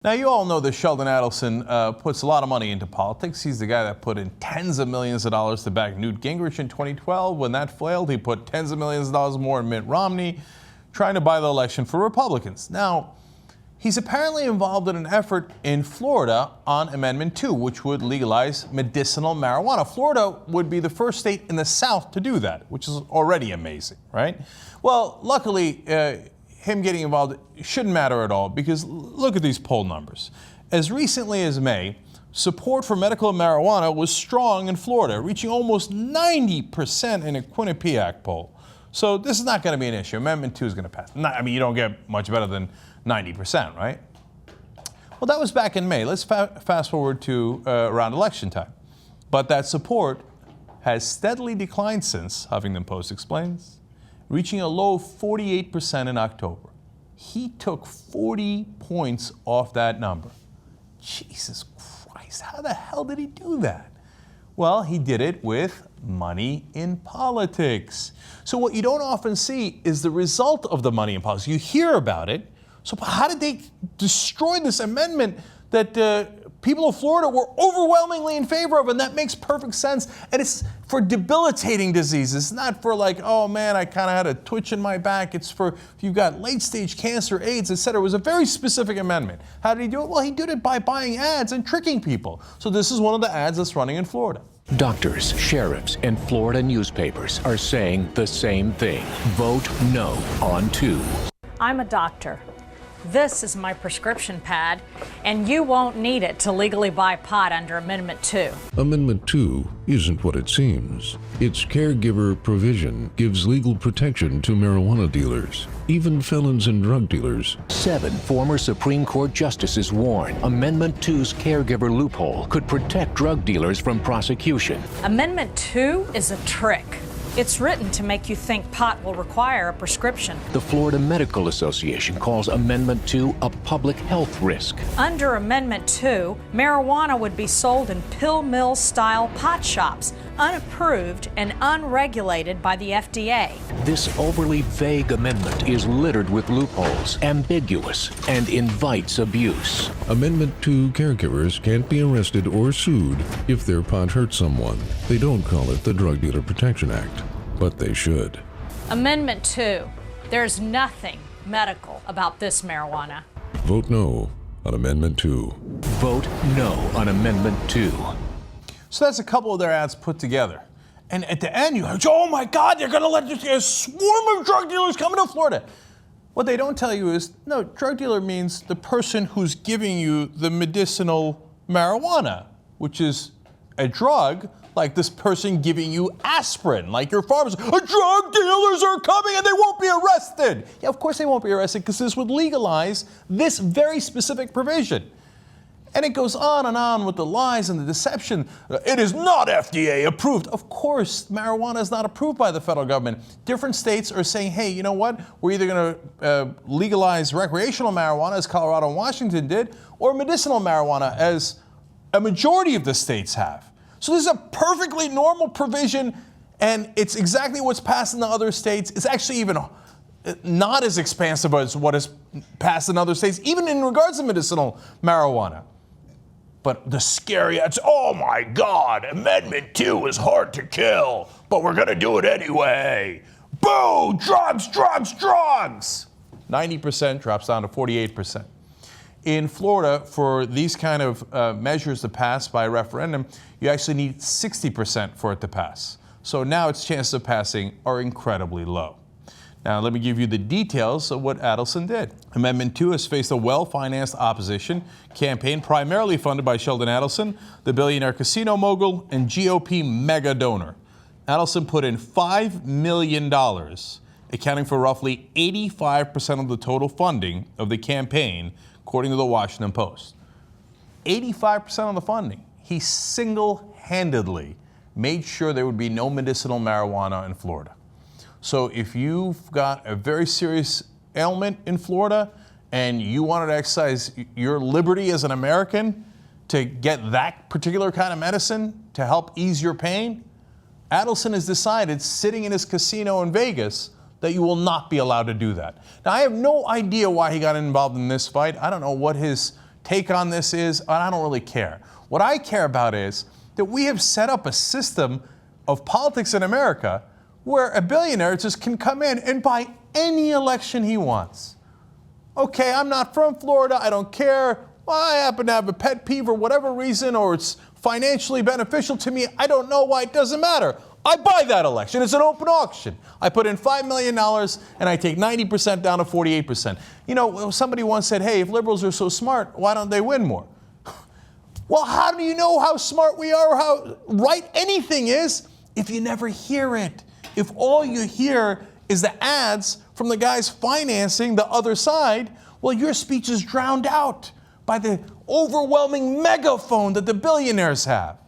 Now, you all know that Sheldon Adelson puts a lot of money into politics. He's the guy that put in tens of millions of dollars to back Newt Gingrich in 2012. When that failed, he put tens of millions of dollars more in Mitt Romney, trying to buy the election for Republicans. Now, he's apparently involved in an effort in Florida on Amendment 2, which would legalize medicinal marijuana. Florida would be the first state in the South to do that, which is already amazing, right? Well, luckily, him getting involved shouldn't matter at all, because look at these poll numbers. As recently as May, support for medical marijuana was strong in Florida, reaching almost 90% in a Quinnipiac poll. So this is not going to be an issue. Amendment 2 is going to pass. I mean, you don't get much better than 90%, right? Well, that was back in May. Let's fast forward to around election time. But that support has steadily declined since, Huffington Post explains, reaching a low of 48% in October. He took 40 points off that number. Jesus Christ, how the hell did he do that? Well, he did it with money in politics. So what you don't often see is the result of the money in politics. You hear about it. So how did they destroy this amendment that people of Florida were overwhelmingly in favor of? And that makes perfect sense. And it's for debilitating diseases. It's not for like, oh man, I kind of had a twitch in my back. It's for if you've got late stage cancer, AIDS, etc. It was a very specific amendment. How did he do it? Well, he did it by buying ads and tricking people. So this is one of the ads that's running in Florida. Doctors, sheriffs, and Florida newspapers are saying the same thing. Vote no on 2. I'm a doctor. This is my prescription pad, and you won't need it to legally buy pot under Amendment 2. Amendment 2 isn't what it seems. Its caregiver provision gives legal protection to marijuana dealers, even felons and drug dealers. 7 former Supreme Court justices warn Amendment 2's caregiver loophole could protect drug dealers from prosecution. Amendment 2 is a trick. It's written to make you think pot will require a prescription. The Florida Medical Association calls Amendment 2 a public health risk. Under Amendment 2, marijuana would be sold in pill mill style pot shops, unapproved and unregulated by the FDA. This overly vague amendment is littered with loopholes, ambiguous, and invites abuse. Amendment 2 caregivers can't be arrested or sued if their pot hurts someone. They don't call it the Drug Dealer Protection Act, but they should. Amendment 2. There's nothing medical about this marijuana. Vote no on Amendment 2. Vote no on Amendment 2. So that's a couple of their ads put together. And at the end, you go, oh my God, they're going to let a swarm of drug dealers come into Florida. What they don't tell you is, no, drug dealer means the person who's giving you the medicinal marijuana, which is a drug, like this person giving you aspirin, like your pharmacist. Drug dealers are coming and they won't be arrested. Yeah, of course they won't be arrested, because this would legalize this very specific provision. And it goes on with the lies and the deception. It is not FDA approved. Of course, marijuana is not approved by the federal government. Different states are saying, hey, you know what? We're either going to legalize recreational marijuana, as Colorado and Washington did, or medicinal marijuana, as a majority of the states have. So this is a perfectly normal provision, and it's exactly what's passed in the other states. It's actually even not as expansive as what is passed in other states, even in regards to medicinal marijuana. But the scary, it's, oh my God, Amendment 2 is hard to kill, but we're going to do it anyway. Boo! Drugs, drugs, drugs! 90% drops down to 48%. In Florida, for these kind of measures to pass by referendum, you actually need 60% for it to pass. So now its chances of passing are incredibly low. Now, let me give you the details of what Adelson did. Amendment 2 has faced a well-financed opposition campaign primarily funded by Sheldon Adelson, the billionaire casino mogul and GOP mega donor. Adelson put in $5 million, accounting for roughly 85% of the total funding of the campaign, according to the Washington Post. 85% of the funding. He single-handedly made sure there would be no medicinal marijuana in Florida. So if you've got a very serious ailment in Florida and you wanted to exercise your liberty as an American to get that particular kind of medicine to help ease your pain, Adelson has decided, sitting in his casino in Vegas, that you will not be allowed to do that. Now, I have no idea why he got involved in this fight. I don't know what his take on this is, I don't really care. What I care about is that we have set up a system of politics in America where a billionaire just can come in and buy any election he wants. Okay, I'm not from Florida, I don't care. Well, I happen to have a pet peeve for whatever reason, or it's financially beneficial to me. I don't know why, it doesn't matter. I buy that election. It's an open auction. I put in $5 million and I take 90% down to 48%. You know, somebody once said, hey, if liberals are so smart, why don't they win more? Well, how do you know how smart we are or how right anything is if you never hear it? If all you hear is the ads from the guys financing the other side, well, your speech is drowned out by the overwhelming megaphone that the billionaires have.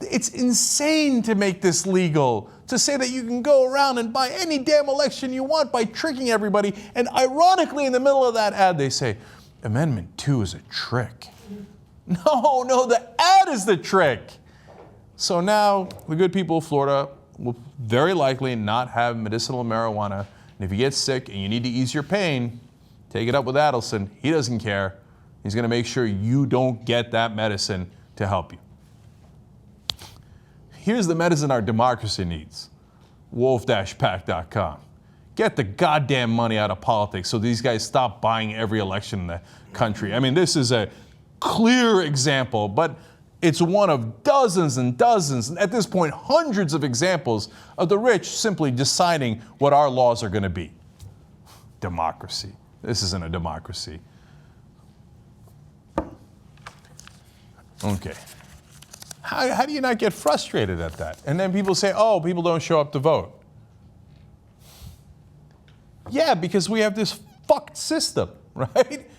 It's insane to make this legal, to say that you can go around and buy any damn election you want by tricking everybody. And ironically, in the middle of that ad, they say, Amendment 2 is a trick. No, the ad is the trick. So now the good people of Florida will very likely not have medicinal marijuana. And if you get sick and you need to ease your pain, take it up with Adelson. He doesn't care. He's going to make sure you don't get that medicine to help you. Here's the medicine our democracy needs. wolf-pack.com. Get the goddamn money out of politics so these guys stop buying every election in the country. I mean, this is a clear example, but it's one of dozens and dozens, and at this point, hundreds of examples of the rich simply deciding what our laws are going to be. Democracy. This isn't a democracy. Okay. How do you not get frustrated at that? And then people say, oh, people don't show up to vote. Yeah, because we have this fucked system, right?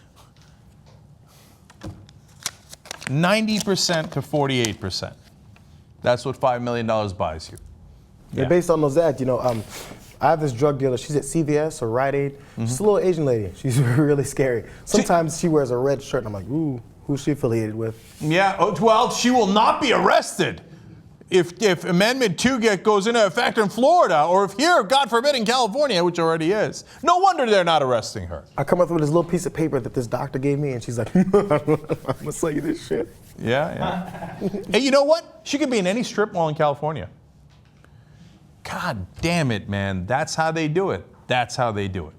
90% to 48%. That's what $5 million buys you. Yeah, based on those ads, you know, I have this drug dealer. She's at CVS or Rite Aid. She's a little Asian lady. She's really scary. Sometimes she wears a red shirt, and I'm like, ooh, who's she affiliated with? Yeah, well, she will not be arrested if Amendment 2 goes into effect in Florida, or if here, God forbid, in California, which already is. No wonder they're not arresting her. I come up with this little piece of paper that this doctor gave me, and she's like, I'm gonna sell you this shit. Yeah. Hey, you know what? She could be in any strip mall in California. God damn it, man. That's how they do it. That's how they do it.